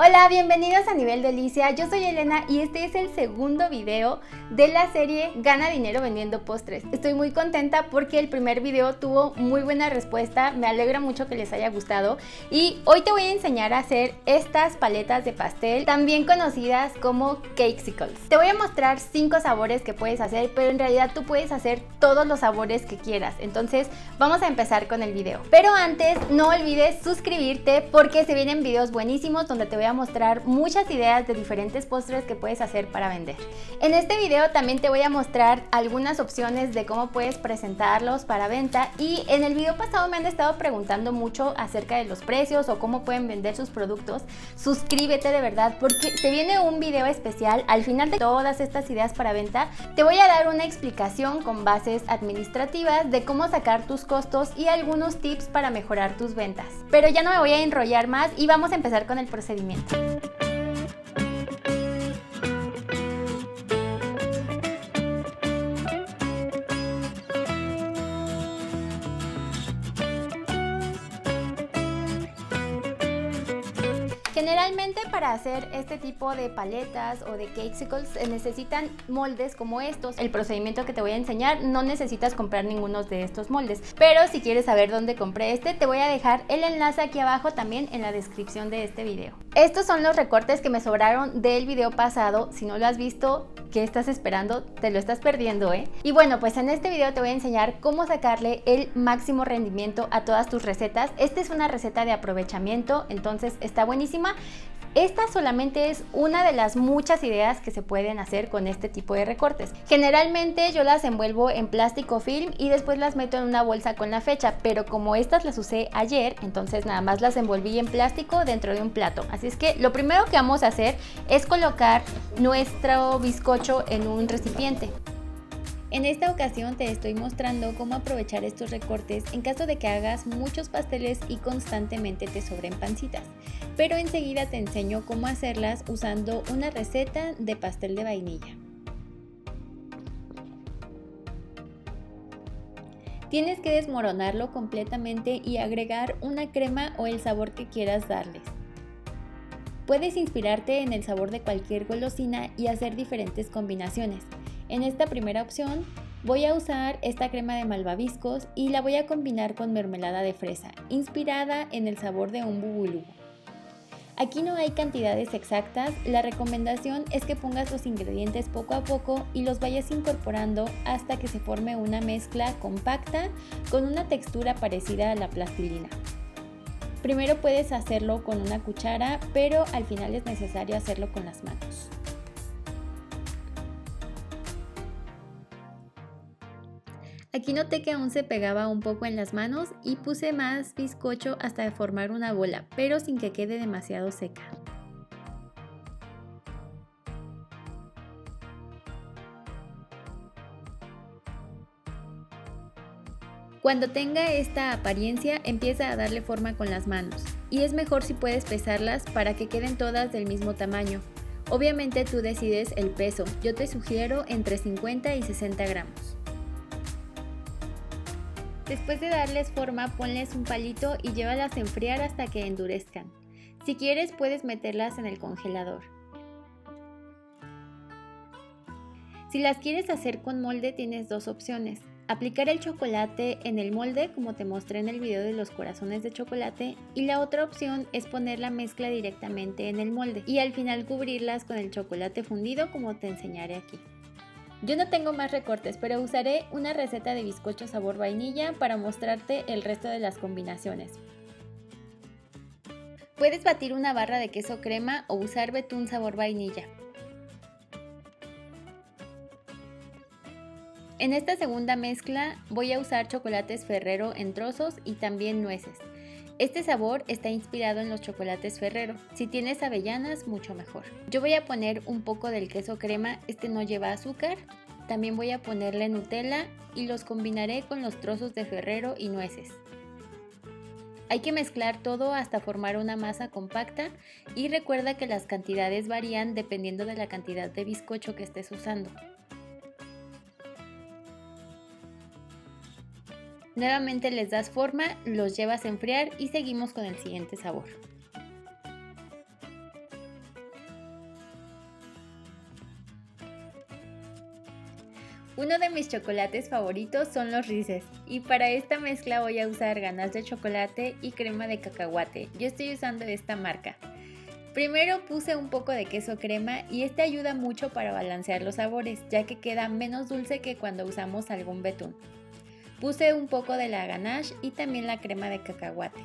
Hola, bienvenidos a Nivel Delicia, yo soy Elena y este es el segundo video de la serie Gana Dinero Vendiendo Postres. Estoy muy contenta porque el primer video tuvo muy buena respuesta, me alegra mucho que les haya gustado y hoy te voy a enseñar a hacer estas paletas de pastel, también conocidas como Cakesicles. Te voy a mostrar 5 sabores que puedes hacer, pero en realidad tú puedes hacer todos los sabores que quieras, entonces vamos a empezar con el video. Pero antes no olvides suscribirte porque se vienen videos buenísimos donde te voy a mostrar muchas ideas de diferentes postres que puedes hacer para vender. En este video también te voy a mostrar algunas opciones de cómo puedes presentarlos para venta y en el video pasado me han estado preguntando mucho acerca de los precios o cómo pueden vender sus productos. Suscríbete de verdad porque te viene un video especial al final de todas estas ideas para venta. Te voy a dar una explicación con bases administrativas de cómo sacar tus costos y algunos tips para mejorar tus ventas. Pero ya no me voy a enrollar más y vamos a empezar con el procedimiento. Generalmente para hacer este tipo de paletas o de Cakesicles se necesitan moldes como estos. El procedimiento que te voy a enseñar no necesitas comprar ninguno de estos moldes, pero si quieres saber dónde compré este, te voy a dejar el enlace aquí abajo también en la descripción de este video. Estos son los recortes que me sobraron del video pasado. Si no lo has visto, ¿qué estás esperando? Te lo estás perdiendo, ¿eh? Y bueno, pues en este video te voy a enseñar cómo sacarle el máximo rendimiento a todas tus recetas. Esta es una receta de aprovechamiento, entonces está buenísima. Esta solamente es una de las muchas ideas que se pueden hacer con este tipo de recortes. Generalmente yo las envuelvo en plástico film y después las meto en una bolsa con la fecha, pero como estas las usé ayer, entonces nada más las envolví en plástico dentro de un plato. Así es que lo primero que vamos a hacer es colocar nuestro bizcocho en un recipiente. En esta ocasión te estoy mostrando cómo aprovechar estos recortes en caso de que hagas muchos pasteles y constantemente te sobren pancitas, pero enseguida te enseño cómo hacerlas usando una receta de pastel de vainilla. Tienes que desmoronarlo completamente y agregar una crema o el sabor que quieras darles. Puedes inspirarte en el sabor de cualquier golosina y hacer diferentes combinaciones. En esta primera opción voy a usar esta crema de malvaviscos y la voy a combinar con mermelada de fresa, inspirada en el sabor de un bubulubu. Aquí no hay cantidades exactas, la recomendación es que pongas los ingredientes poco a poco y los vayas incorporando hasta que se forme una mezcla compacta con una textura parecida a la plastilina. Primero puedes hacerlo con una cuchara, pero al final es necesario hacerlo con las manos. Aquí noté que aún se pegaba un poco en las manos y puse más bizcocho hasta formar una bola, pero sin que quede demasiado seca. Cuando tenga esta apariencia, empieza a darle forma con las manos, y es mejor si puedes pesarlas para que queden todas del mismo tamaño. Obviamente tú decides el peso, yo te sugiero entre 50 y 60 gramos. Después de darles forma, ponles un palito y llévalas a enfriar hasta que endurezcan. Si quieres, puedes meterlas en el congelador. Si las quieres hacer con molde, tienes dos opciones. Aplicar el chocolate en el molde, como te mostré en el video de los corazones de chocolate, y la otra opción es poner la mezcla directamente en el molde y al final cubrirlas con el chocolate fundido, como te enseñaré aquí. Yo no tengo más recortes, pero usaré una receta de bizcocho sabor vainilla para mostrarte el resto de las combinaciones. Puedes batir una barra de queso crema o usar betún sabor vainilla. En esta segunda mezcla voy a usar chocolates Ferrero en trozos y también nueces. Este sabor está inspirado en los chocolates Ferrero. Si tienes avellanas, mucho mejor. Yo voy a poner un poco del queso crema, este no lleva azúcar. También voy a ponerle Nutella y los combinaré con los trozos de Ferrero y nueces. Hay que mezclar todo hasta formar una masa compacta y recuerda que las cantidades varían dependiendo de la cantidad de bizcocho que estés usando. Nuevamente les das forma, los llevas a enfriar y seguimos con el siguiente sabor. Uno de mis chocolates favoritos son los Reese's y para esta mezcla voy a usar ganache de chocolate y crema de cacahuate. Yo estoy usando esta marca. Primero puse un poco de queso crema y este ayuda mucho para balancear los sabores, ya que queda menos dulce que cuando usamos algún betún. Puse un poco de la ganache y también la crema de cacahuate.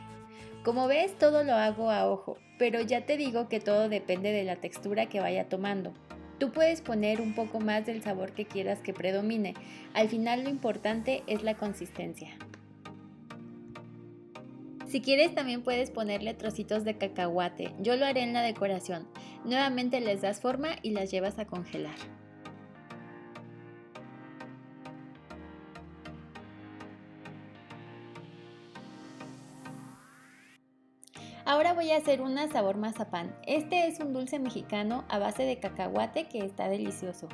Como ves, todo lo hago a ojo, pero ya te digo que todo depende de la textura que vaya tomando. Tú puedes poner un poco más del sabor que quieras que predomine. Al final lo importante es la consistencia. Si quieres también puedes ponerle trocitos de cacahuate. Yo lo haré en la decoración. Nuevamente les das forma y las llevas a congelar. Ahora voy a hacer una sabor mazapán. Este es un dulce mexicano a base de cacahuate que está delicioso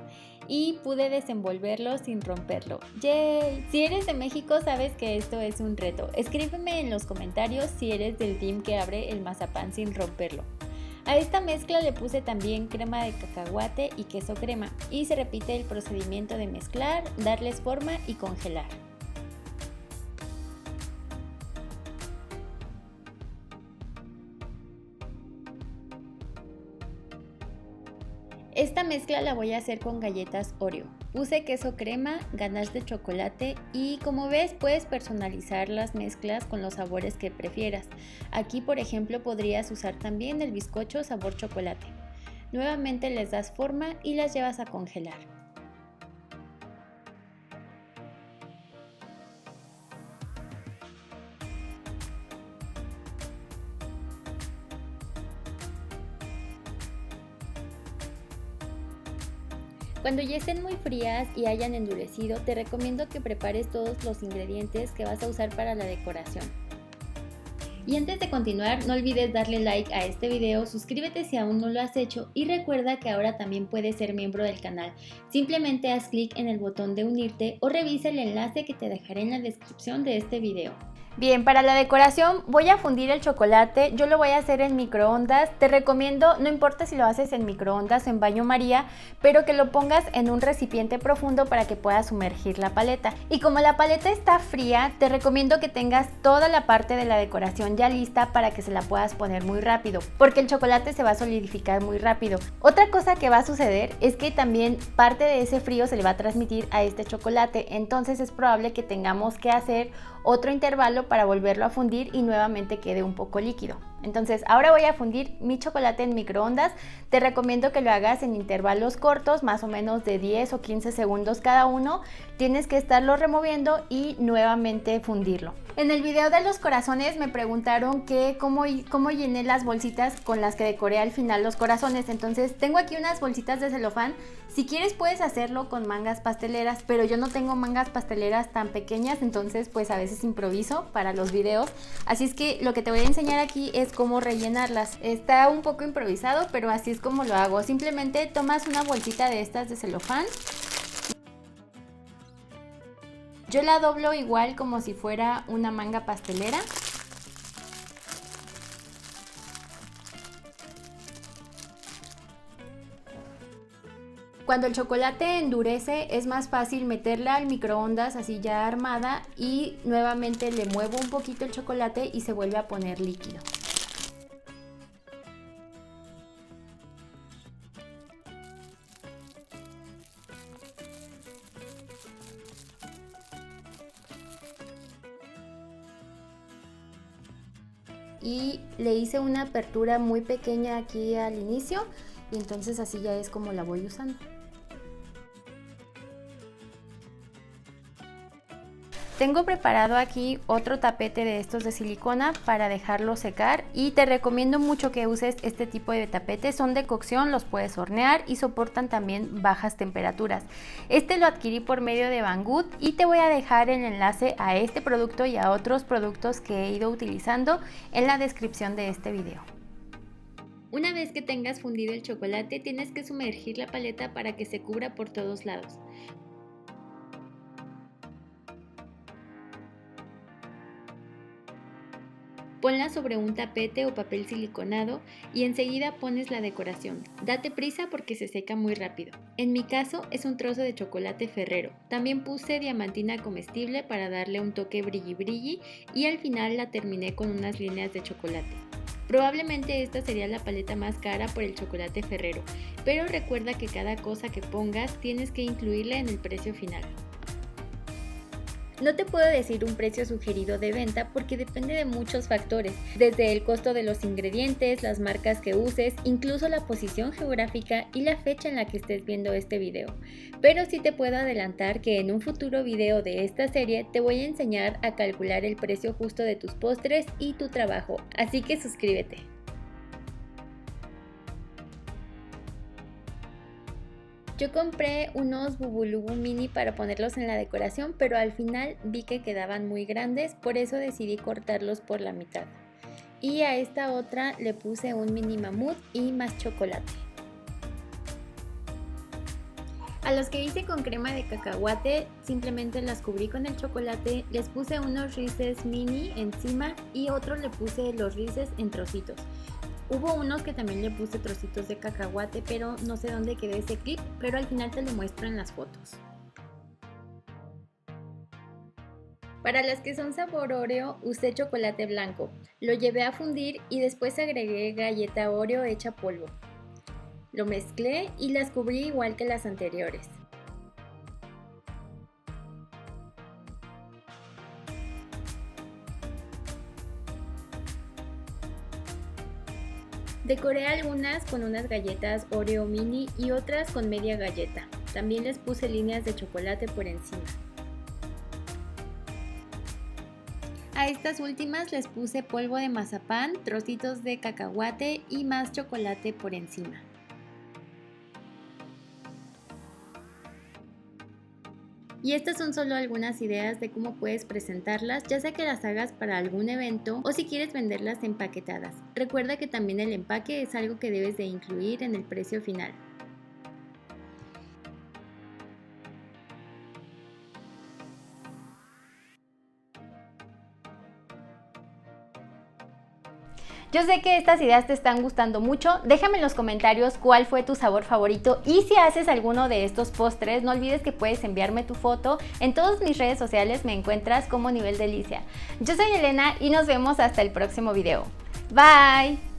y pude desenvolverlo sin romperlo. ¡Yay! Si eres de México sabes que esto es un reto. Escríbeme en los comentarios si eres del team que abre el mazapán sin romperlo. A esta mezcla le puse también crema de cacahuate y queso crema y se repite el procedimiento de mezclar, darles forma y congelar. Esta mezcla la voy a hacer con galletas Oreo. Puse queso crema, ganache de chocolate y como ves puedes personalizar las mezclas con los sabores que prefieras. Aquí por ejemplo podrías usar también el bizcocho sabor chocolate. Nuevamente les das forma y las llevas a congelar. Cuando ya estén muy frías y hayan endurecido, te recomiendo que prepares todos los ingredientes que vas a usar para la decoración. Y antes de continuar, no olvides darle like a este video, suscríbete si aún no lo has hecho y recuerda que ahora también puedes ser miembro del canal. Simplemente haz clic en el botón de unirte o revisa el enlace que te dejaré en la descripción de este video. Bien, para la decoración voy a fundir el chocolate, yo lo voy a hacer en microondas, te recomiendo, no importa si lo haces en microondas o en baño María, pero que lo pongas en un recipiente profundo para que puedas sumergir la paleta. Y como la paleta está fría, te recomiendo que tengas toda la parte de la decoración ya lista para que se la puedas poner muy rápido, porque el chocolate se va a solidificar muy rápido. Otra cosa que va a suceder es que también parte de ese frío se le va a transmitir a este chocolate, entonces es probable que tengamos que hacer otro intervalo para volverlo a fundir y nuevamente quede un poco líquido. Entonces ahora voy a fundir mi chocolate en microondas. Te recomiendo que lo hagas en intervalos cortos, más o menos de 10 o 15 segundos cada uno. Tienes que estarlo removiendo y nuevamente fundirlo. En el video de los corazones me preguntaron que cómo llené las bolsitas con las que decoré al final los corazones. Entonces tengo aquí unas bolsitas de celofán. Si quieres puedes hacerlo con mangas pasteleras, pero yo no tengo mangas pasteleras tan pequeñas, entonces pues a veces improviso para los videos. Así es que lo que te voy a enseñar aquí es cómo rellenarlas. Está un poco improvisado, pero así es como lo hago. Simplemente tomas una bolsita de estas de celofán. Yo la doblo igual como si fuera una manga pastelera. Cuando el chocolate endurece es más fácil meterla al microondas así ya armada y nuevamente le muevo un poquito el chocolate y se vuelve a poner líquido. Y le hice una apertura muy pequeña aquí al inicio y entonces así ya es como la voy usando. Tengo preparado aquí otro tapete de estos de silicona para dejarlo secar y te recomiendo mucho que uses este tipo de tapetes. Son de cocción, los puedes hornear y soportan también bajas temperaturas. Este lo adquirí por medio de Banggood y te voy a dejar el enlace a este producto y a otros productos que he ido utilizando en la descripción de este video. Una vez que tengas fundido el chocolate, tienes que sumergir la paleta para que se cubra por todos lados. Ponla sobre un tapete o papel siliconado y enseguida pones la decoración. Date prisa porque se seca muy rápido. En mi caso es un trozo de chocolate Ferrero. También puse diamantina comestible para darle un toque brilli brilli y al final la terminé con unas líneas de chocolate. Probablemente esta sería la paleta más cara por el chocolate Ferrero, pero recuerda que cada cosa que pongas tienes que incluirla en el precio final. No te puedo decir un precio sugerido de venta porque depende de muchos factores, desde el costo de los ingredientes, las marcas que uses, incluso la posición geográfica y la fecha en la que estés viendo este video. Pero sí te puedo adelantar que en un futuro video de esta serie te voy a enseñar a calcular el precio justo de tus postres y tu trabajo, así que suscríbete. Yo compré unos Bubulubu mini para ponerlos en la decoración, pero al final vi que quedaban muy grandes, por eso decidí cortarlos por la mitad. Y a esta otra le puse un mini mamut y más chocolate. A los que hice con crema de cacahuate, simplemente las cubrí con el chocolate, les puse unos Reese's mini encima y otro le puse los Reese's en trocitos. Hubo unos que también le puse trocitos de cacahuate, pero no sé dónde quedó ese clip, pero al final te lo muestro en las fotos. Para las que son sabor Oreo, usé chocolate blanco. Lo llevé a fundir y después agregué galleta Oreo hecha polvo. Lo mezclé y las cubrí igual que las anteriores. Decoré algunas con unas galletas Oreo mini y otras con media galleta. También les puse líneas de chocolate por encima. A estas últimas les puse polvo de mazapán, trocitos de cacahuate y más chocolate por encima. Y estas son solo algunas ideas de cómo puedes presentarlas, ya sea que las hagas para algún evento o si quieres venderlas empaquetadas. Recuerda que también el empaque es algo que debes de incluir en el precio final. Yo sé que estas ideas te están gustando mucho, déjame en los comentarios cuál fue tu sabor favorito y si haces alguno de estos postres, no olvides que puedes enviarme tu foto. En todas mis redes sociales me encuentras como Nivel Delicia. Yo soy Elena y nos vemos hasta el próximo video. Bye.